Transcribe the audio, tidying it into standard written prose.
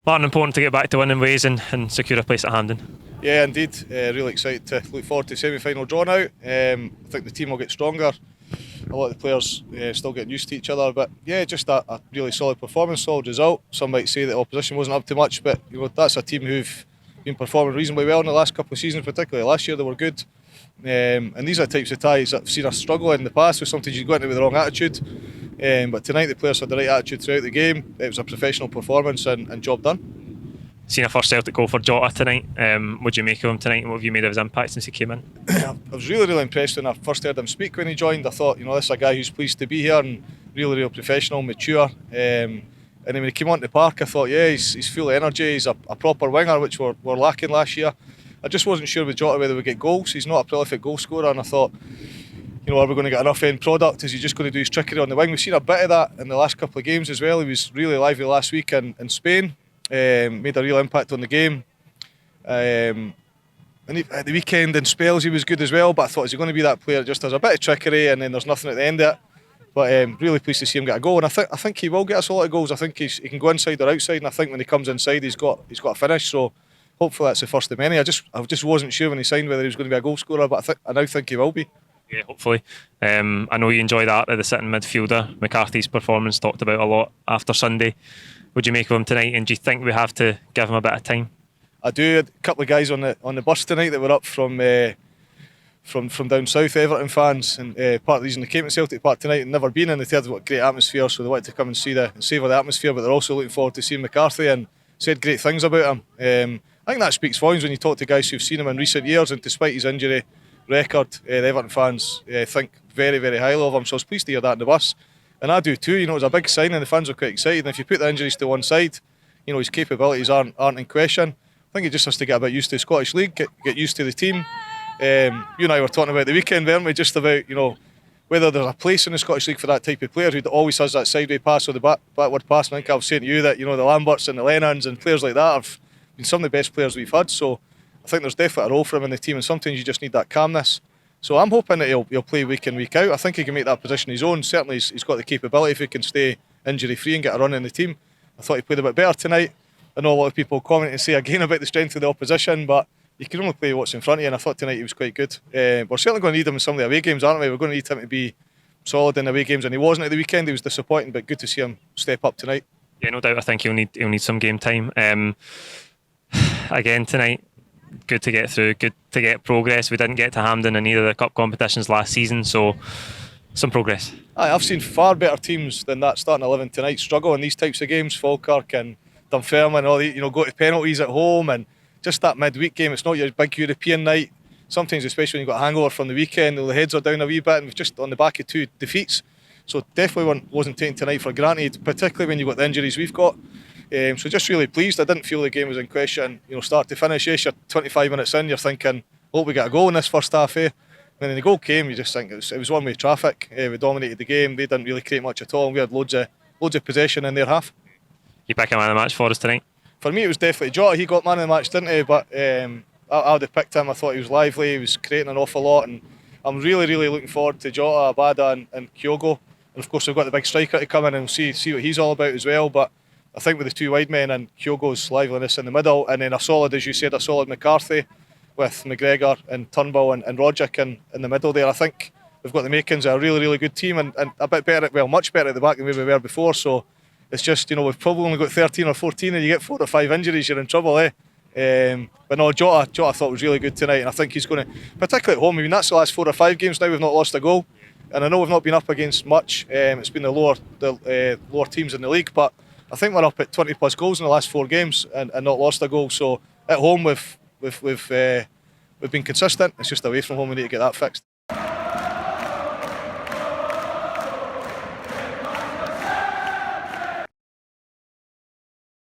Martin, important to get back to winning ways and secure a place at Hampden. Yeah, indeed. Really excited to look forward to the semi-final draw now. I think the team will get stronger. A lot of the players still getting used to each other, but yeah, just a really solid performance, solid result. Some might say that the opposition wasn't up to much, but that's a team who've been performing reasonably well in the last couple of seasons, particularly last year they were good. And these are the types of ties that I've seen us struggle in the past, where sometimes you go into it with the wrong attitude. But tonight the players had the right attitude throughout the game. It was a professional performance and job done. Seen a first Celtic goal for Jota tonight. What do you make of him tonight, and what have you made of his impact since he came in? I was really impressed when I first heard him speak when he joined. I thought, this is a guy who's pleased to be here and really professional, mature. And then when he came onto the park, I thought, yeah, he's full of energy. He's a proper winger, which we're lacking last year. I just wasn't sure with Jota whether we get goals. He's not a prolific goal scorer, and I thought, are we going to get enough end product? Is he just going to do his trickery on the wing? We've seen a bit of that in the last couple of games as well. He was really lively last week in Spain. Made a real impact on the game. And at the weekend in spells he was good as well, but I thought, is he going to be that player that just has a bit of trickery and then there's nothing at the end of it? But really pleased to see him get a goal, and I think he will get us a lot of goals. I think he can go inside or outside, and I think when he comes inside he's got a finish, so hopefully that's the first of many. I just wasn't sure when he signed whether he was going to be a goal scorer, but I now think he will be. Yeah, hopefully. I know you enjoy that, the sitting midfielder. McCarthy's performance talked about a lot after Sunday. What do you make of him tonight, and do you think we have to give him a bit of time? I do. A couple of guys on the bus tonight that were up from down south, Everton fans, and part of the reason they came to Celtic Park tonight and never been in, they heard what a great atmosphere, so they wanted to come and savour the atmosphere, but they're also looking forward to seeing McCarthy and said great things about him. I think that speaks volumes when you talk to guys who've seen him in recent years, and despite his injury record, the Everton fans think very highly of him, so I was pleased to hear that in the bus. And I do too. It was a big sign and the fans were quite excited, and if you put the injuries to one side, his capabilities aren't in question. I think he just has to get a bit used to the Scottish League, get used to the team. You and I were talking about the weekend, weren't we, just about whether there's a place in the Scottish League for that type of player who always has that sideways pass or the backward pass. And I think I was saying to you that the Lamberts and the Lennons and players like that have been some of the best players we've had, so I think there's definitely a role for him in the team, and sometimes you just need that calmness. So I'm hoping that he'll play week in, week out. I think he can make that position his own. Certainly he's got the capability if he can stay injury free and get a run in the team. I thought he played a bit better tonight. I know a lot of people comment and say again about the strength of the opposition, but you can only play what's in front of you, and I thought tonight he was quite good. We're certainly going to need him in some of the away games, aren't we? We're going to need him to be solid in the away games, and he wasn't at the weekend. He was disappointing, but good to see him step up tonight. Yeah, no doubt. I think he'll need some game time. Again tonight, good to get through, good to get progress. We didn't get to Hampden in either of the cup competitions last season, so some progress. I've seen far better teams than that starting 11 tonight struggle in these types of games. Falkirk and Dunfermline, all the, go to penalties at home, and just that midweek game. It's not your big European night. Sometimes, especially when you've got a hangover from the weekend, the heads are down a wee bit, and we've just on the back of 2 defeats. So definitely wasn't taken tonight for granted, particularly when you've got the injuries we've got. So just really pleased. I didn't feel the game was in question, start to finish. Yes, you're 25 minutes in, you're thinking, hope we get a goal in this first half. And then the goal came, you just think it was one-way traffic. We dominated the game. They didn't really create much at all, and we had loads of possession in their half. You pick a man of the match for us tonight? For me, it was definitely Jota. He got man of the match, didn't he? But I would have picked him. I thought he was lively. He was creating an awful lot, and I'm really looking forward to Jota, Abada, and Kyogo. And of course, we've got the big striker to come in and see what he's all about as well. But I think with the 2 wide men and Kyogo's liveliness in the middle, and then a solid McCarthy with McGregor and Turnbull and Rodgick in the middle there, I think we've got the makings of a really good team, and a bit better, much better at the back than we were before. So it's just, we've probably only got 13 or 14, and you get 4 or 5 injuries, you're in trouble, eh? But no, Jota I thought was really good tonight, and I think he's going to, particularly at home, that's the last 4 or 5 games now we've not lost a goal, and I know we've not been up against much. It's been the lower teams in the league, but I think we're up at 20 plus goals in the last 4 games and not lost a goal. So at home we've been consistent. It's just away from home we need to get that fixed.